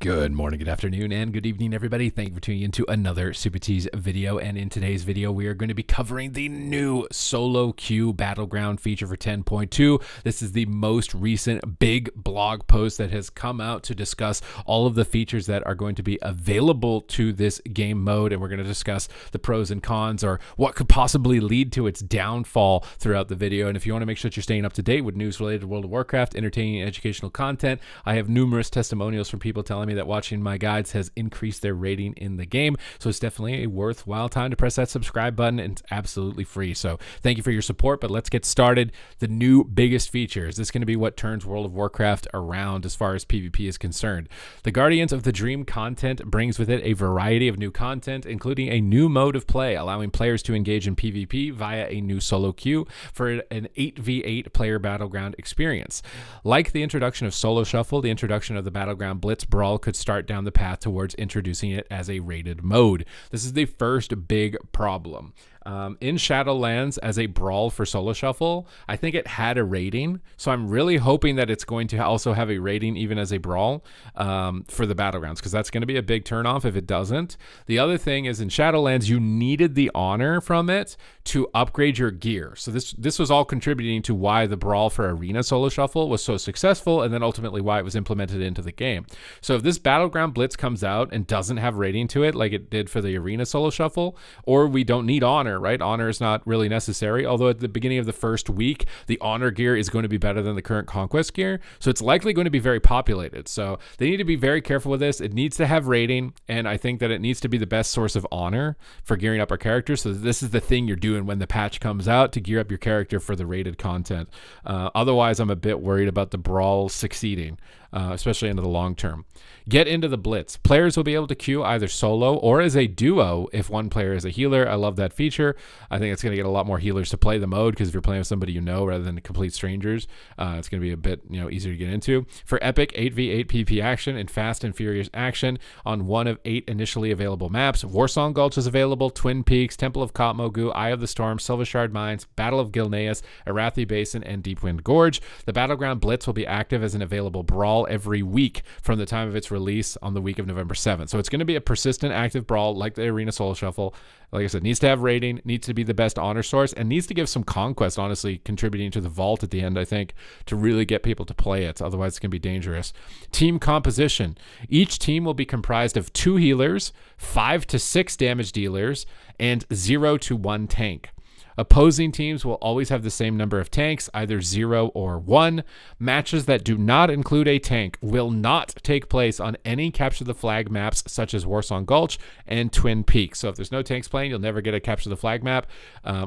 Good morning, good afternoon, and good evening, everybody. Thank you for tuning in to another Supatease video. And in today's video, we are going to be covering the new solo queue battleground feature for 10.2. This is the most recent big blog post that has come out to discuss all of the features that are going to be available to this game mode. And we're going to discuss the pros and cons, or what could possibly lead to its downfall throughout the video. And if you want to make sure that you're staying up to date with news related to World of Warcraft, entertaining and educational content, I have numerous testimonials from people telling me that watching my guides has increased their rating in the game. So it's definitely a worthwhile time to press that subscribe button, and it's absolutely free. So thank you for your support, but let's get started. The new biggest feature, is this going to be what turns World of Warcraft around as far as PvP is concerned? The Guardians of the Dream content brings with it a variety of new content, including a new mode of play, allowing players to engage in PvP via a new solo queue for an 8v8 player battleground experience. Like the introduction of Solo Shuffle, the introduction of the Battleground Blitz Brawl could start down the path towards introducing it as a rated mode. This is the first big problem. In Shadowlands, as a brawl for Solo Shuffle, I think it had a rating, so I'm really hoping that it's going to also have a rating even as a brawl for the Battlegrounds, because that's going to be a big turnoff if it doesn't. The other thing is, in Shadowlands, you needed the honor from it to upgrade your gear. So this was all contributing to why the brawl for Arena Solo Shuffle was so successful, and then ultimately why it was implemented into the game. So if this Battleground Blitz comes out and doesn't have rating to it like it did for the Arena Solo Shuffle, or we don't need honor, right? Honor is not really necessary, although at the beginning of the first week, the honor gear is going to be better than the current conquest gear, so it's likely going to be very populated. So they need to be very careful with this. It needs to have rating, and I think that it needs to be the best source of honor for gearing up our characters. So this is the thing you're doing when the patch comes out, to gear up your character for the rated content. Otherwise, I'm a bit worried about the brawl succeeding, especially into the long term. Get into the Blitz. Players will be able to queue either solo or as a duo if one player is a healer. I love that feature. I think it's going to get a lot more healers to play the mode, because if you're playing with somebody you know rather than complete strangers, it's going to be a bit easier to get into. For epic 8v8 PvP action and fast and furious action on one of 8 initially available maps, Warsong Gulch is available, Twin Peaks, Temple of Kotmogu, Eye of the Storm, Silvershard Mines, Battle of Gilneas, Arathi Basin, and Deepwind Gorge. The Battleground Blitz will be active as an available brawl every week from the time of its release on the week of November 7th. So it's going to be a persistent active brawl like the Arena Solo Shuffle. Like I said, needs to have rating, needs to be the best honor source, and needs to give some conquest, honestly, contributing to the vault at the end, I think, to really get people to play it. Otherwise, it's going to be dangerous. Team composition. Each team will be comprised of 2 healers, 5 to 6 damage dealers, and 0 to 1 tank. Opposing teams will always have the same number of tanks, either 0 or 1. Matches that do not include a tank will not take place on any Capture the Flag maps, such as Warsong Gulch and Twin Peaks. So if there's no tanks playing, you'll never get a Capture the Flag map.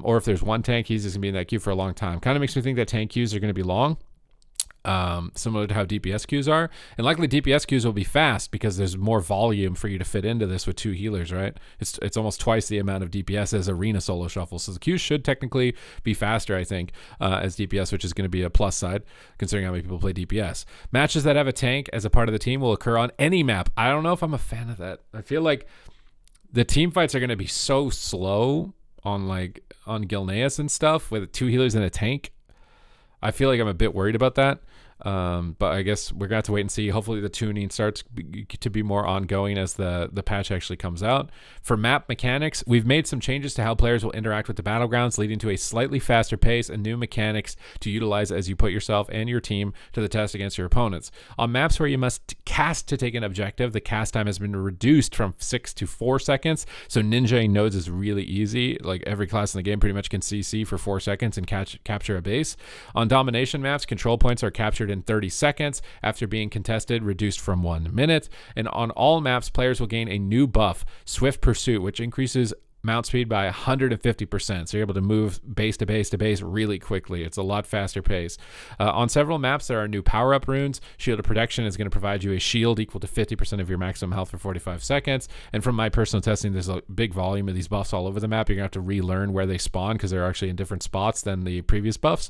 Or if there's one tank, he's just going to be in that queue for a long time. Kind of makes me think that tank queues are going to be long. Similar to how DPS queues are, and likely DPS queues will be fast because there's more volume for you to fit into this with 2 healers, right? It's almost twice the amount of DPS as Arena Solo Shuffle, so the queues should technically be faster, I think, as DPS, which is going to be a plus side considering how many people play DPS. Matches that have a tank as a part of the team will occur on any map. I don't know if I'm a fan of that. I feel like the team fights are going to be so slow on Gilneas and stuff with 2 healers and a tank. I feel like I'm a bit worried about that. But I guess we're gonna have to wait and see. Hopefully the tuning starts to be more ongoing as the patch actually comes out. For map mechanics, we've made some changes to how players will interact with the battlegrounds, leading to a slightly faster pace and new mechanics to utilize as you put yourself and your team to the test against your opponents. On maps where you must cast to take an objective, the cast time has been reduced from 6 to 4 seconds. So ninja nodes is really easy. Like every class in the game pretty much can CC for 4 seconds and capture a base. On domination maps, control points are captured in 30 seconds after being contested, reduced from 1 minute. And on all maps, players will gain a new buff, Swift Pursuit, which increases mount speed by 150%. So you're able to move base to base to base really quickly. It's a lot faster pace. On several maps, there are new power-up runes. Shield of Protection is going to provide you a shield equal to 50% of your maximum health for 45 seconds. And from my personal testing, there's a big volume of these buffs all over the map. You're going to have to relearn where they spawn because they're actually in different spots than the previous buffs.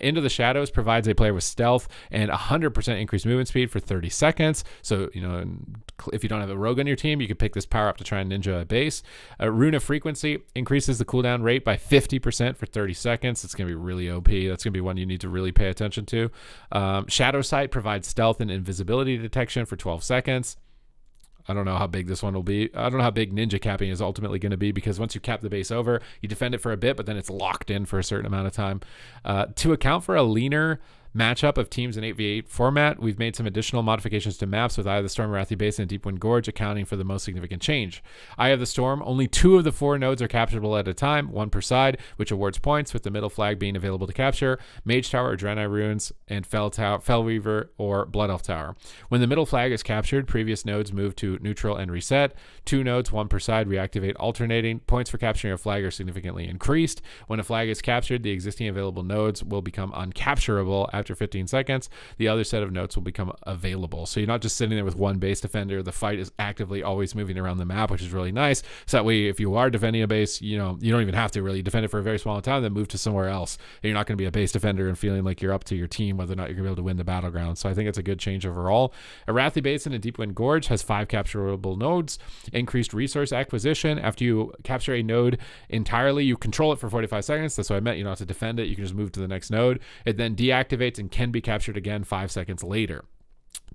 Into the Shadows provides a player with stealth and 100% increased movement speed for 30 seconds. So, you know, if you don't have a rogue on your team, you can pick this power up to try and ninja a base. Rune of Frequency increases the cooldown rate by 50% for 30 seconds. It's going to be really OP. That's going to be one you need to really pay attention to. Shadow Sight provides stealth and invisibility detection for 12 seconds. I don't know how big this one will be. I don't know how big ninja capping is ultimately going to be, because once you cap the base over, you defend it for a bit, but then it's locked in for a certain amount of time. To account for a leaner matchup of teams in 8v8 format, we've made some additional modifications to maps with Eye of the Storm, Wrathy Basin, and Deep Wind Gorge accounting for the most significant change. Eye of the Storm, only 2 of the 4 nodes are capturable at a time, 1 per side, which awards points, with the middle flag being available to capture: Mage Tower or Draenei Ruins, and Fellweaver or Blood Elf Tower. When the middle flag is captured, previous nodes move to neutral and reset. 2 nodes, 1 per side, reactivate alternating. Points for capturing a flag are significantly increased. When a flag is captured, the existing available nodes will become uncapturable after 15 seconds. The other set of nodes will become available. So you're not just sitting there with one base defender. The fight is actively always moving around the map, which is really nice. So that way, if you are defending a base, you don't even have to really defend it for a very small time, then move to somewhere else. And you're not going to be a base defender and feeling like you're up to your team, whether or not you're going to be able to win the battleground. So I think it's a good change overall. Wrathy Basin and Deep Wind Gorge has 5 capturable nodes. Increased resource acquisition. After you capture a node entirely, you control it for 45 seconds. That's what I meant. You don't have to defend it. You can just move to the next node. It then deactivates and can be captured again 5 seconds later.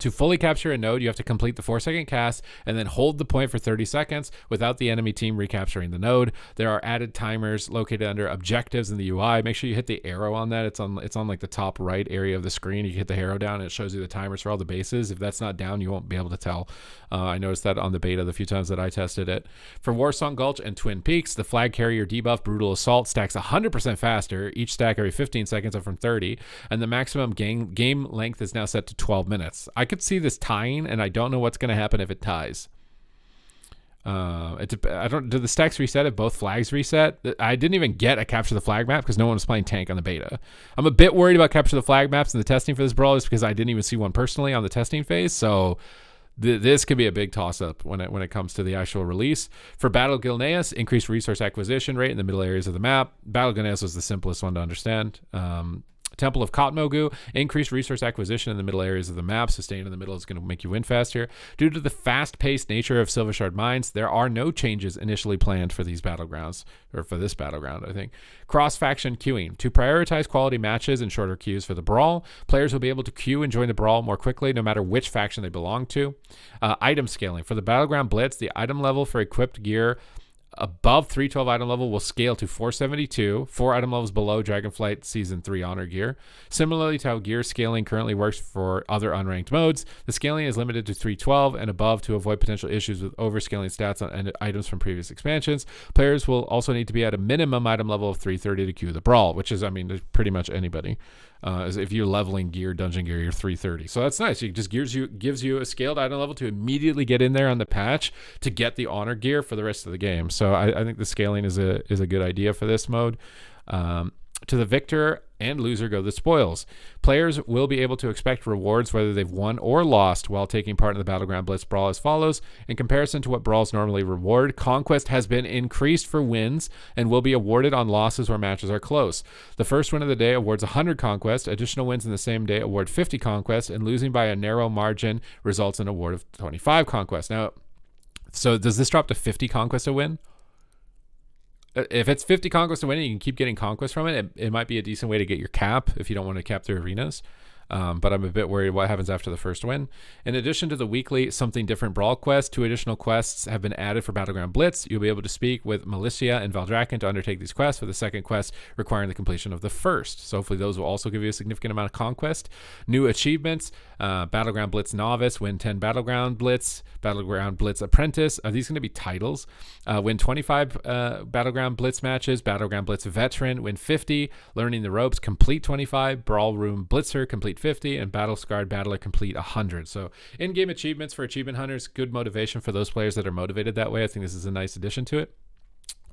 To fully capture a node, you have to complete the 4-second cast and then hold the point for 30 seconds without the enemy team recapturing the node. There are added timers located under objectives in the UI. Make sure you hit the arrow on that. It's on like the top right area of the screen. You hit the arrow down and it shows you the timers for all the bases. If that's not down, you won't be able to tell. I noticed that on the beta the few times that I tested it. For Warsong Gulch and Twin Peaks, the flag carrier debuff Brutal Assault stacks 100% faster, each stack every 15 seconds up from 30, and the maximum game length is now set to 12 minutes. I could see this tying, and I don't know what's going to happen if it ties. I don't. Do the stacks reset if both flags reset? I didn't even get a capture the flag map because no one was playing tank on the beta. I'm a bit worried about capture the flag maps in the testing for this brawl, just because I didn't even see one personally on the testing phase. So this could be a big toss-up when it comes to the actual release. For Battle Gilneas, increased resource acquisition rate in the middle areas of the map. Battle Gilneas was the simplest one to understand. Temple of Kotmogu, increased resource acquisition in the middle areas of the map. So staying in the middle is going to make you win faster. Due to the fast-paced nature of Silver Shard Mines, there are no changes initially planned for these battlegrounds, or for this battleground, I think. Cross-faction queuing. To prioritize quality matches and shorter queues for the brawl, players will be able to queue and join the brawl more quickly, no matter which faction they belong to. Item scaling. For the Battleground Blitz, the item level for equipped gear above 312 item level will scale to 472, 4 item levels below Dragonflight Season 3 Honor gear. Similarly to how gear scaling currently works for other unranked modes, the scaling is limited to 312 and above to avoid potential issues with overscaling stats on items from previous expansions. Players will also need to be at a minimum item level of 330 to queue the brawl, which is, pretty much anybody. As if you're leveling gear, dungeon gear, you're 330. So that's nice. It just gives you a scaled item level to immediately get in there on the patch to get the honor gear for the rest of the game. So I think the scaling is a good idea for this mode. To the victor and loser go the spoils. Players will be able to expect rewards whether they've won or lost while taking part in the Battleground Blitz brawl as follows. In comparison to what brawls normally reward, conquest has been increased for wins and will be awarded on losses where matches are close. The first win of the day awards 100 conquest. Additional wins in the same day award 50 conquest, and losing by a narrow margin results in an award of 25 conquest. Now, so does this drop to 50 conquest a win? If it's 50 conquest to win and you can keep getting conquest from it, it might be a decent way to get your cap if you don't want to cap the arenas. But I'm a bit worried what happens after the first win. In addition to the weekly Something Different Brawl quest, 2 additional quests have been added for Battleground Blitz. You'll be able to speak with Militia and Valdrakken to undertake these quests, with the second quest requiring the completion of the first. So hopefully those will also give you a significant amount of conquest. New achievements, Battleground Blitz Novice, win 10 Battleground Blitz, Battleground Blitz Apprentice. Are these going to be titles? Win 25 Battleground Blitz matches, Battleground Blitz Veteran, win 50, Learning the Ropes, complete 25, Brawl Room Blitzer, complete 50, and Battle Scarred Battler, complete 100. So in-game achievements for achievement hunters, good motivation for those players that are motivated that way. I think this is a nice addition to it.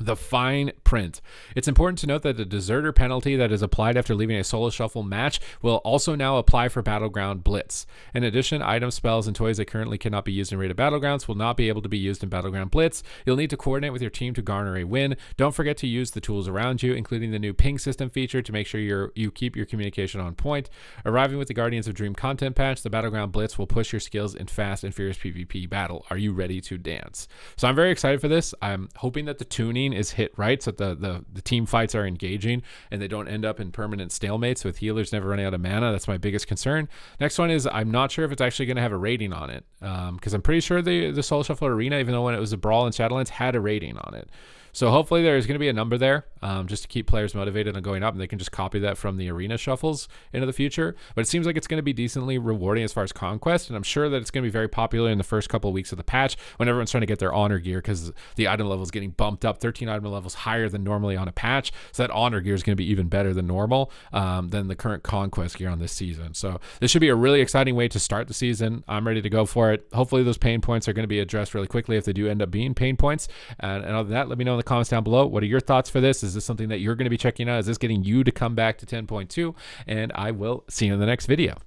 The fine print. It's important to note that the deserter penalty that is applied after leaving a solo shuffle match will also now apply for Battleground Blitz. In addition, items, spells, and toys that currently cannot be used in rated battlegrounds will not be able to be used in Battleground Blitz. You'll need to coordinate with your team to garner a win. Don't forget to use the tools around you, including the new ping system feature, to make sure you keep your communication on point. Arriving with the Guardians of Dream content patch, the Battleground Blitz will push your skills in fast and furious PvP battle. Are you ready to dance? So I'm very excited for this. I'm hoping that the tuning timing is hit right, so that the team fights are engaging and they don't end up in permanent stalemates with healers never running out of mana. That's my biggest concern. Next one is I'm not sure if it's actually going to have a rating on it, because I'm pretty sure the Soul Shuffle Arena, even though when it was a Brawl in Shadowlands, had a rating on it. So hopefully there's going to be a number there, just to keep players motivated and going up, and they can just copy that from the arena shuffles into the future. But it seems like it's going to be decently rewarding as far as conquest, and I'm sure that it's going to be very popular in the first couple of weeks of the patch when everyone's trying to get their honor gear, because the item level is getting bumped up 13 item levels higher than normally on a patch. So that honor gear is going to be even better than normal, than the current conquest gear on this season. So this should be a really exciting way to start the season. I'm ready to go for it. Hopefully those pain points are going to be addressed really quickly if they do end up being pain points. And other than that, let me know in the comments down below. What are your thoughts for this? Is this something that you're going to be checking out? Is this getting you to come back to 10.2? And I will see you in the next video.